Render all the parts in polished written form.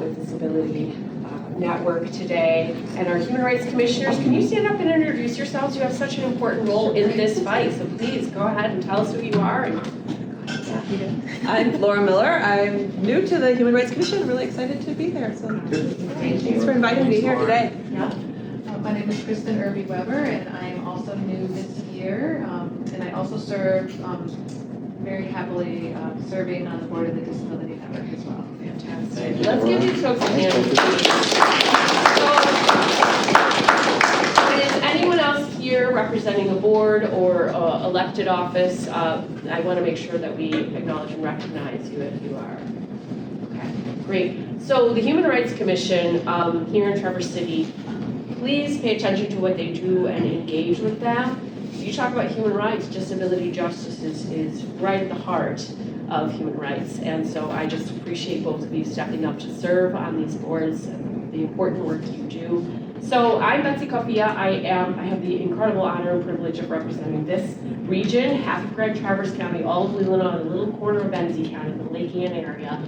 with Disability Network today. And our Human Rights Commissioners, can you stand up and introduce yourselves? You have such an important role in this fight, so please go ahead and tell us who you are. I'm Laura Miller. I'm new to the Human Rights Commission. I'm really excited to be here. So thanks for inviting me here today. Yeah. My name is Kristen Irby-Weber, and I'm also new this year. And I also serve very happily serving on the board of the Disability Network as well. Fantastic. Let's give these folks a hand. So, is anyone else here representing a board or elected office? I want to make sure that we acknowledge and recognize you if you are. Okay, great. So the Human Rights Commission here in Traverse City, please pay attention to what they do and engage with them. You talk about human rights, disability justice is right at the heart of human rights. And so I just appreciate both of you stepping up to serve on these boards and the important work you do. So I'm Betsy Coffia. I have the incredible honor and privilege of representing this region, half of Grand Traverse County, all of Leelanau, and a little corner of Benzie County, the Lake Ann area,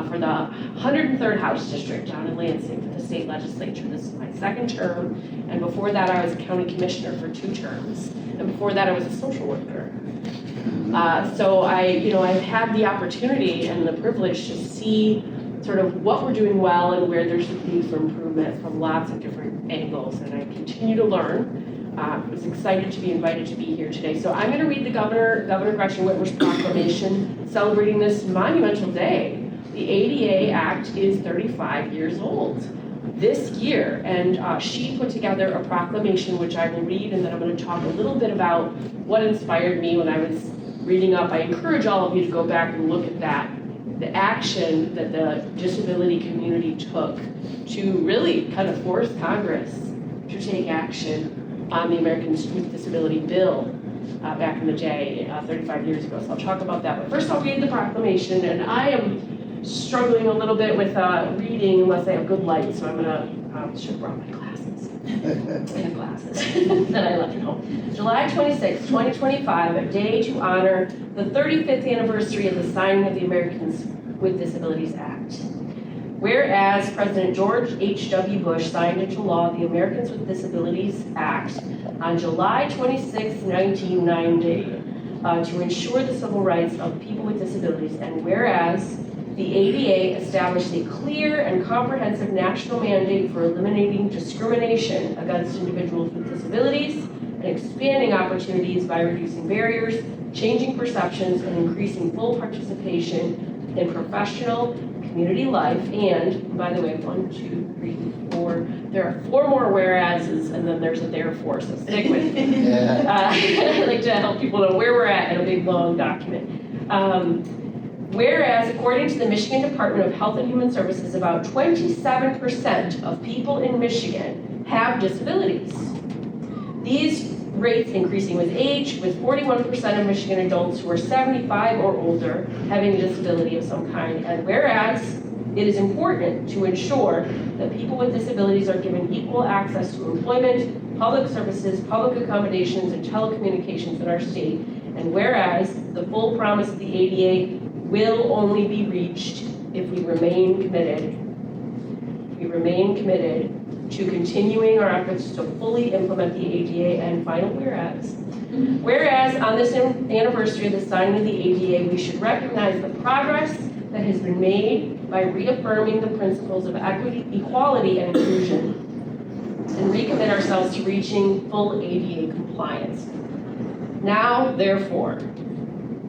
for the 103rd House District down in Lansing for the state legislature. This is my second term, and before that I was a county commissioner for 2 terms, and before that I was a social worker. So I've had the opportunity and the privilege to see sort of what we're doing well and where there's need for improvement from lots of different angles, and I continue to learn. I was excited to be invited to be here today. So I'm going to read the Governor Gretchen Whitmer's proclamation celebrating this monumental day. The ADA Act is 35 years old this year, and she put together a proclamation which I will read, and then I'm going to talk a little bit about what inspired me when I was reading up. I encourage all of you to go back and look at that, the action that the disability community took to really kind of force Congress to take action on the Americans with Disability Bill back in the day, 35 years ago. So I'll talk about that. But first I'll read the proclamation, and I am struggling a little bit with reading unless I have good light, so I'm gonna, should have brought my glasses. I have glasses that I left at home. July 26, 2025, a day to honor the 35th anniversary of the signing of the Americans with Disabilities Act. Whereas President George H.W. Bush signed into law the Americans with Disabilities Act on July 26, 1990, to ensure the civil rights of people with disabilities, and whereas the ADA established a clear and comprehensive national mandate for eliminating discrimination against individuals with disabilities and expanding opportunities by reducing barriers, changing perceptions, and increasing full participation in professional community life. And by the way, 1, 2, 3, 4, there are 4 more whereases, and then there's a therefore, so stick with me. I like to help people know where we're at in a big long document. Whereas, according to the Michigan Department of Health and Human Services, about 27% of people in Michigan have disabilities. These rates increasing with age, with 41% of Michigan adults who are 75 or older having a disability of some kind. And whereas it is important to ensure that people with disabilities are given equal access to employment, public services, public accommodations, and telecommunications in our state. And whereas the full promise of the ADA will only be reached if we remain committed. To continuing our efforts to fully implement the ADA. And final whereas. Whereas on this anniversary of the signing of the ADA, we should recognize the progress that has been made by reaffirming the principles of equity, equality, and inclusion, and recommit ourselves to reaching full ADA compliance. Now, therefore,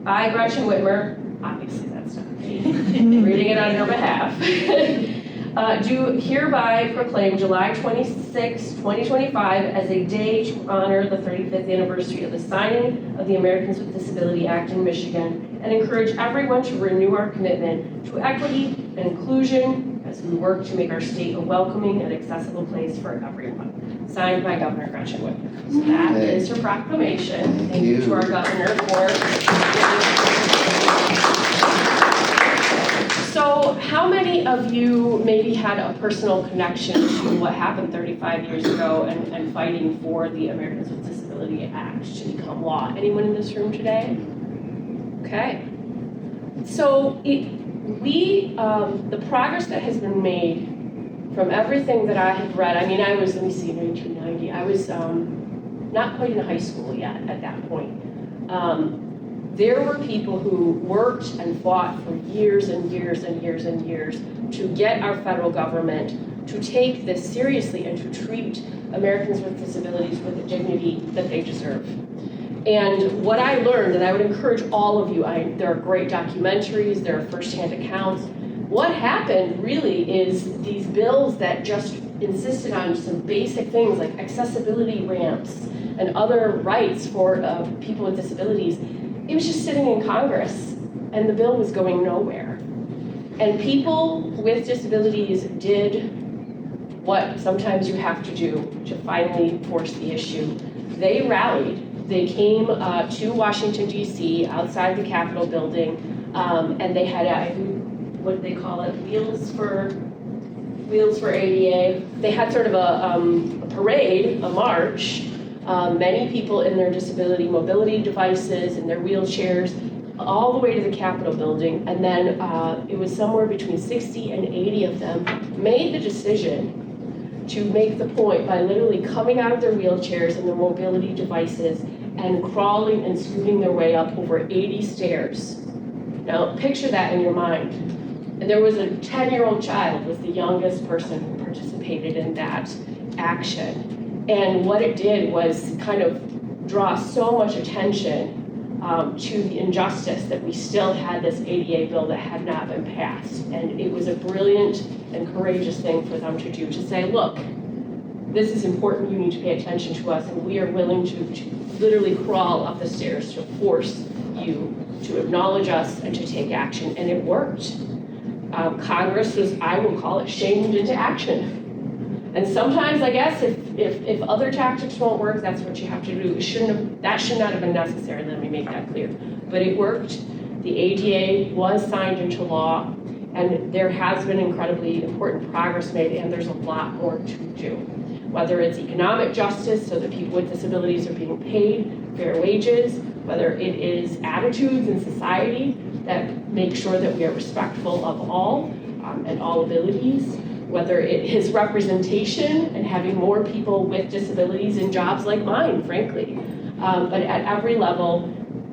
I, Gretchen Whitmer, obviously that's not me, reading it on your behalf, do hereby proclaim July 26, 2025 as a day to honor the 35th anniversary of the signing of the Americans with Disability Act in Michigan, and encourage everyone to renew our commitment to equity and inclusion as we work to make our state a welcoming and accessible place for everyone. Signed by Governor Gretchen Whitmer. So that is her proclamation. Thank you to our governor for. So how many of you maybe had a personal connection to what happened 35 years ago and fighting for the Americans with Disability Act to become law? Anyone in this room today? Okay. So the progress that has been made from everything that I have read, I mean, I was, let me see, 1990, I was not quite in high school yet at that point. There were people who worked and fought for years and years and years and years to get our federal government to take this seriously and to treat Americans with disabilities with the dignity that they deserve. And what I learned, and I would encourage all of you, there are great documentaries, there are firsthand accounts. What happened really is these bills that just insisted on some basic things like accessibility ramps and other rights for people with disabilities, it was just sitting in Congress and the bill was going nowhere. And people with disabilities did what sometimes you have to do to finally force the issue. They rallied. They came to Washington, D.C., outside the Capitol building, and they had what do they call it, Wheels for ADA. They had sort of a parade, a march, many people in their disability mobility devices, in their wheelchairs, all the way to the Capitol building, and then it was somewhere between 60 and 80 of them made the decision to make the point by literally coming out of their wheelchairs and their mobility devices and crawling and scooting their way up over 80 stairs. Now, picture that in your mind. And there was a 10-year-old child was the youngest person who participated in that action. And what it did was kind of draw so much attention to the injustice that we still had this ADA bill that had not been passed. And it was a brilliant and courageous thing for them to do, to say, look, this is important, you need to pay attention to us, and we are willing to literally crawl up the stairs to force you to acknowledge us and to take action, and it worked. Congress was, I will call it, shamed into action. And sometimes, I guess, if other tactics won't work, that's what you have to do. That should not have been necessary, let me make that clear. But it worked. The ADA was signed into law, and there has been incredibly important progress made, and there's a lot more to do. Whether it's economic justice, so that people with disabilities are being paid fair wages, whether it is attitudes in society that make sure that we are respectful of all and all abilities, whether it is representation and having more people with disabilities in jobs like mine, frankly. But at every level,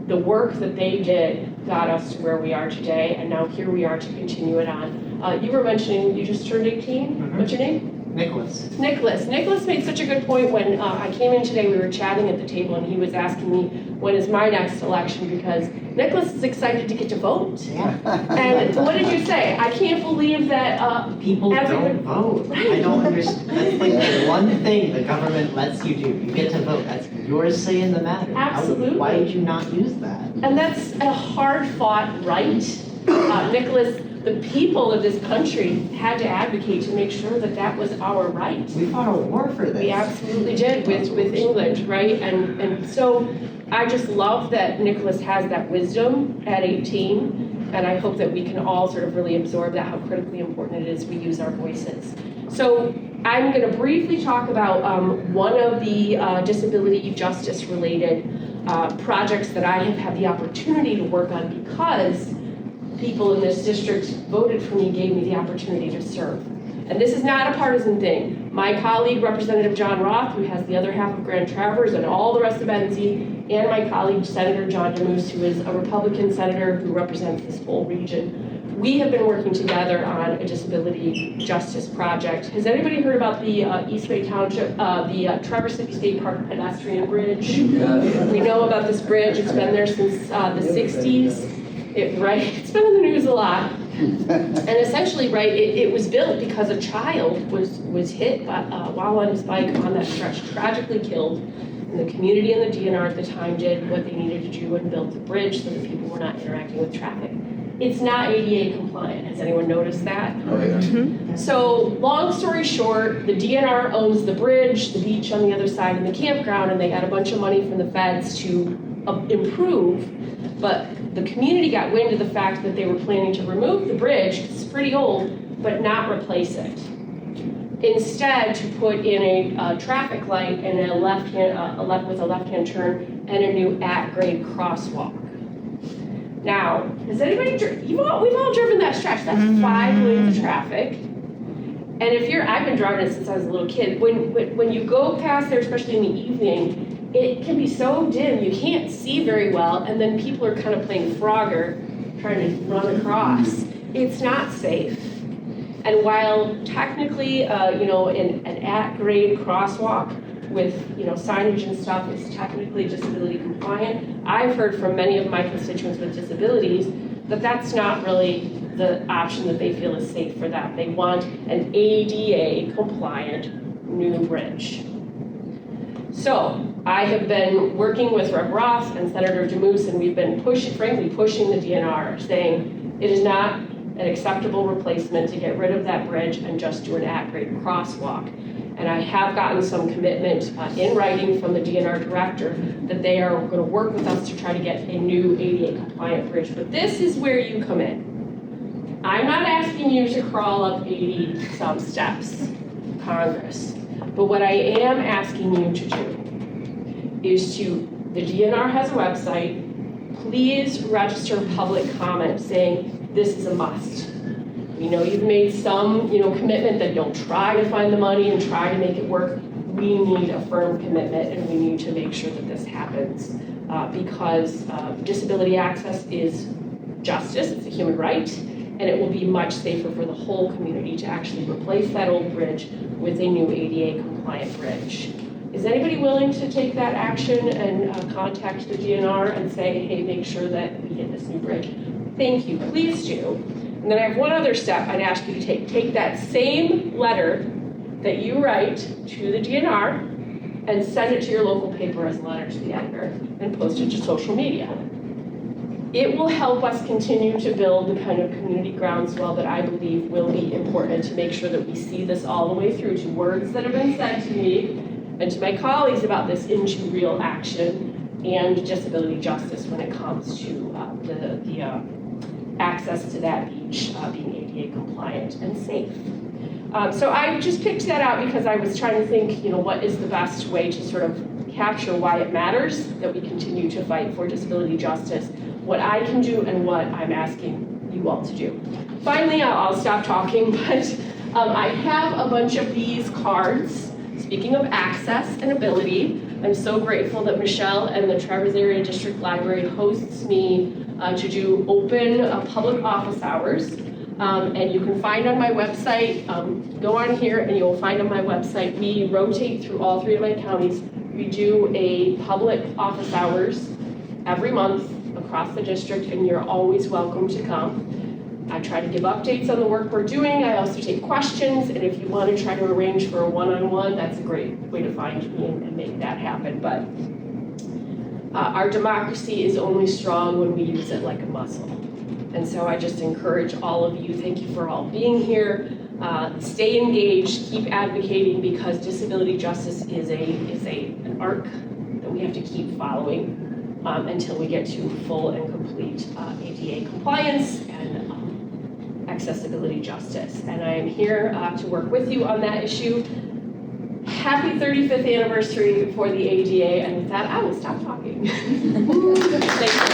the work that they did got us to where we are today, and now here we are to continue it on. You were mentioning you just turned 18. Mm-hmm. What's your name? Nicholas. Nicholas made such a good point when I came in today. We were chatting at the table, and he was asking me, when is my next election? Because Nicholas is excited to get to vote. Yeah. And what did you say? I can't believe that people don't vote. Right. I don't understand. That's like the one thing the government lets you do. You get to vote. That's your say in the matter. Absolutely. Why did you not use that? And that's a hard-fought right. Nicholas, the people of this country had to advocate to make sure that that was our right. We fought a war for this. We absolutely did with England, right? And so I just love that Nicholas has that wisdom at 18, and I hope that we can all sort of really absorb that, how critically important it is we use our voices. So I'm going to briefly talk about one of the disability justice related projects that I have had the opportunity to work on because people in this district voted for me, gave me the opportunity to serve. And this is not a partisan thing. My colleague, Representative John Roth, who has the other half of Grand Traverse and all the rest of NC, and my colleague, Senator John DeMoose, who is a Republican senator who represents this whole region, we have been working together on a disability justice project. Has anybody heard about the East Bay Township, the Traverse City State Park pedestrian bridge? We know about this bridge. It's been there since the 60s. It's been in the news a lot. And essentially, it was built because a child was hit while on his bike on that stretch, tragically killed. And the community and the DNR at the time did what they needed to do and built the bridge so that people were not interacting with traffic. It's not ADA compliant. Has anyone noticed that? Oh, yeah. Mm-hmm. So, long story short, the DNR owns the bridge, the beach on the other side, and the campground, and they got a bunch of money from the feds to improve. But the community got wind of the fact that they were planning to remove the bridge, it's pretty old, but not replace it. Instead, to put in a traffic light and with a left-hand turn and a new at-grade crosswalk. Now, has anybody, we've all driven that stretch, that's 5 lanes of traffic. And if I've been driving it since I was a little kid, when you go past there, especially in the evening, it can be so dim, you can't see very well, and then people are kind of playing Frogger, trying to run across. It's not safe. And while technically, an at-grade crosswalk with, signage and stuff is technically disability compliant, I've heard from many of my constituents with disabilities that that's not really the option that they feel is safe for them. They want an ADA compliant new bridge. So I have been working with Rep. Roth and Senator DeMoose, and we've been pushing the DNR, saying it is not an acceptable replacement to get rid of that bridge and just do an at-grade crosswalk. And I have gotten some commitment in writing from the DNR director that they are going to work with us to try to get a new ADA compliant bridge. But this is where you come in. I'm not asking you to crawl up 80-some steps, Congress. But what I am asking you to do is the DNR has a website, please register public comment saying this is a must. We know you've made some, commitment that you'll try to find the money and try to make it work. We need a firm commitment, and we need to make sure that this happens because disability access is justice, it's a human right, and it will be much safer for the whole community to actually replace that old bridge with a new ADA compliant bridge. Is anybody willing to take that action and contact the DNR and say, hey, make sure that we get this new bridge? Thank you, please do. And then I have one other step I'd ask you to take. Take that same letter that you write to the DNR and send it to your local paper as a letter to the editor and post it to social media. It will help us continue to build the kind of community groundswell that I believe will be important to make sure that we see this all the way through to words that have been said to me and to my colleagues about this into real action and disability justice when it comes to the access to that beach being ADA compliant and safe. So I just picked that out because I was trying to think, what is the best way to sort of capture why it matters that we continue to fight for disability justice, what I can do and what I'm asking you all to do. Finally, I'll stop talking, but I have a bunch of these cards. Speaking of access and ability, I'm so grateful that Michelle and the Traverse Area District Library hosts me to do open public office hours. And you can find on my website, go on here and you'll find on my website, we rotate through all 3 of my counties. We do a public office hours every month across the district, and you're always welcome to come. I try to give updates on the work we're doing. I also take questions, and if you want to try to arrange for a one-on-one, that's a great way to find me and make that happen. But our democracy is only strong when we use it like a muscle. And so I just encourage all of you, thank you for all being here. Stay engaged, keep advocating, because disability justice is an arc that we have to keep following until we get to full and complete ADA compliance and accessibility justice. And I am here to work with you on that issue. Happy 35th anniversary for the ADA, and with that, I will stop talking. Thank you.